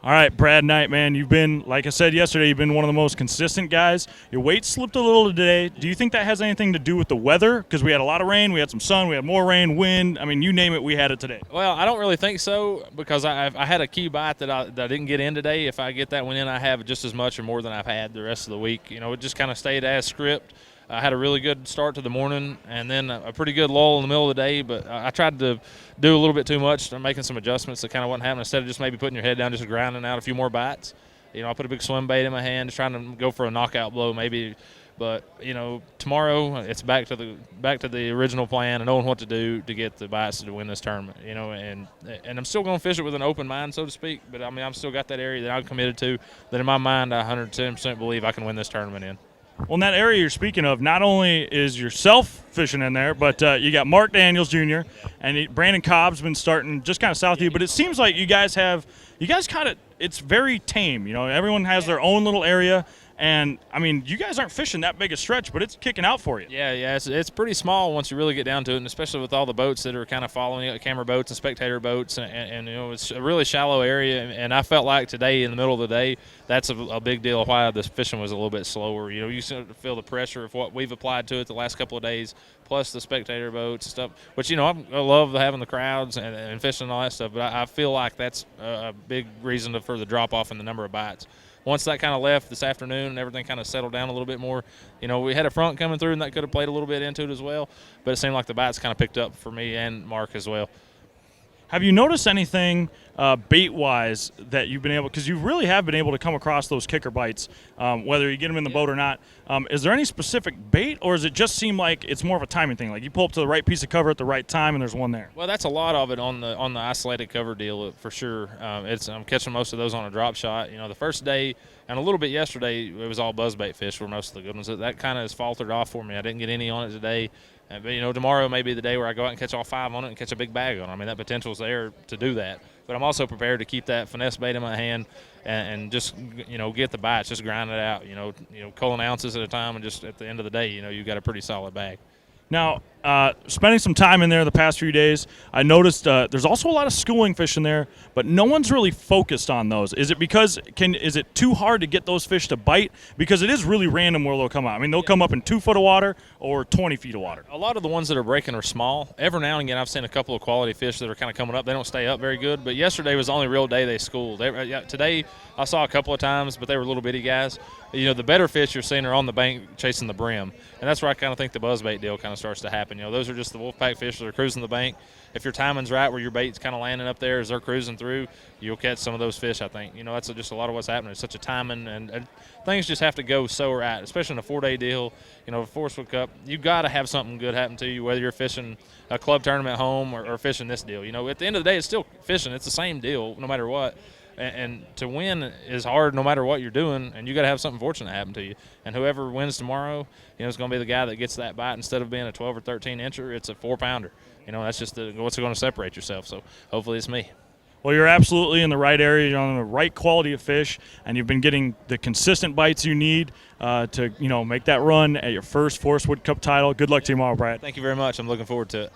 All right, Brad Knight, man, you've been, like I said yesterday, you've been one of the most consistent guys. Your weight slipped a little today. Do you think that has anything to do with the weather? Because we had a lot of rain, we had some sun, we had more rain, wind. I mean, you name it, we had it today. Well, I don't really think so because I had a key bite that I didn't get in today. If I get that one in, I have just as much or more than I've had the rest of the week. It just kind of stayed as script. I had a really good start to the morning and then a pretty good lull in the middle of the day, but I tried to do a little bit too much. I'm making some adjustments that kind of wasn't happening. Instead of just maybe putting your head down, just grinding out a few more bites. I put a big swim bait in my hand, just trying to go for a knockout blow maybe. But tomorrow it's back to the original plan and knowing what to do to get the bites to win this tournament. And I'm still going to fish it with an open mind, so to speak. But I mean, I've still got that area that I'm committed to. That in my mind, I 110% believe I can win this tournament in. Well, in that area you're speaking of, not only is yourself fishing in there, but you got Mark Daniels Jr. and Brandon Cobb's been starting just kind of south of you. But it seems like you guys kind of, it's very tame. Everyone has their own little area. And, I mean, you guys aren't fishing that big a stretch, but it's kicking out for you. Yeah, it's pretty small once you really get down to it, and especially with all the boats that are kind of following you, camera boats and spectator boats, and it's a really shallow area. And I felt like today in the middle of the day, that's a big deal of why the fishing was a little bit slower. You sort of feel the pressure of what we've applied to it the last couple of days, plus the spectator boats and stuff, which, I love having the crowds and fishing and all that stuff, but I feel like that's a big reason for the drop-off in the number of bites. Once that kind of left this afternoon and everything kind of settled down a little bit more, we had a front coming through and that could have played a little bit into it as well. But it seemed like the bites kind of picked up for me and Mark as well. Have you noticed anything bait-wise that you've been able – because you really have been able to come across those kicker bites, whether you get them in the boat or not. Is there any specific bait, or does it just seem like it's more of a timing thing? Like you pull up to the right piece of cover at the right time and there's one there? Well, that's a lot of it on the isolated cover deal for sure. I'm catching most of those on a drop shot. The first day and a little bit yesterday, it was all buzzbait fish were most of the good ones. That kind of has faltered off for me. I didn't get any on it today. But, tomorrow may be the day where I go out and catch all 5 on it and catch a big bag on it. I mean, that potential is there to do that. But I'm also prepared to keep that finesse bait in my hand and just, get the bites, just grind it out, culling ounces at a time, and just at the end of the day, you've got a pretty solid bag. Now, spending some time in there the past few days, I noticed there's also a lot of schooling fish in there, but no one's really focused on those. Is it because is it too hard to get those fish to bite? Because it is really random where they'll come out. I mean, they'll come up in 2 foot of water or 20 feet of water. A lot of the ones that are breaking are small. Every now and again, I've seen a couple of quality fish that are kind of coming up. They don't stay up very good, but yesterday was the only real day they schooled. Today, I saw a couple of times, but they were little bitty guys. The better fish you're seeing are on the bank chasing the brim, and that's where I kind of think the buzzbait deal kind of starts to happen. Those are just the wolfpack fish that are cruising the bank. If your timing's right, where your bait's kind of landing up there as they're cruising through, you'll catch some of those fish. I think that's just a lot of what's happening. It's such a timing, and things just have to go so right, especially in a 4-day deal. Forest Wood Cup, you got to have something good happen to you, whether you're fishing a club tournament home or fishing this deal. At the end of the day, it's still fishing. It's the same deal, no matter what. And to win is hard no matter what you're doing, and you got to have something fortunate happen to you. And whoever wins tomorrow, is going to be the guy that gets that bite. Instead of being a 12 or 13 incher, it's a 4-pounder. That's just what's going to separate yourself. So hopefully it's me. Well, you're absolutely in the right area. You're on the right quality of fish, and you've been getting the consistent bites you need to make that run at your first Forest Wood Cup title. Good luck to you tomorrow, Brad. Thank you very much. I'm looking forward to it.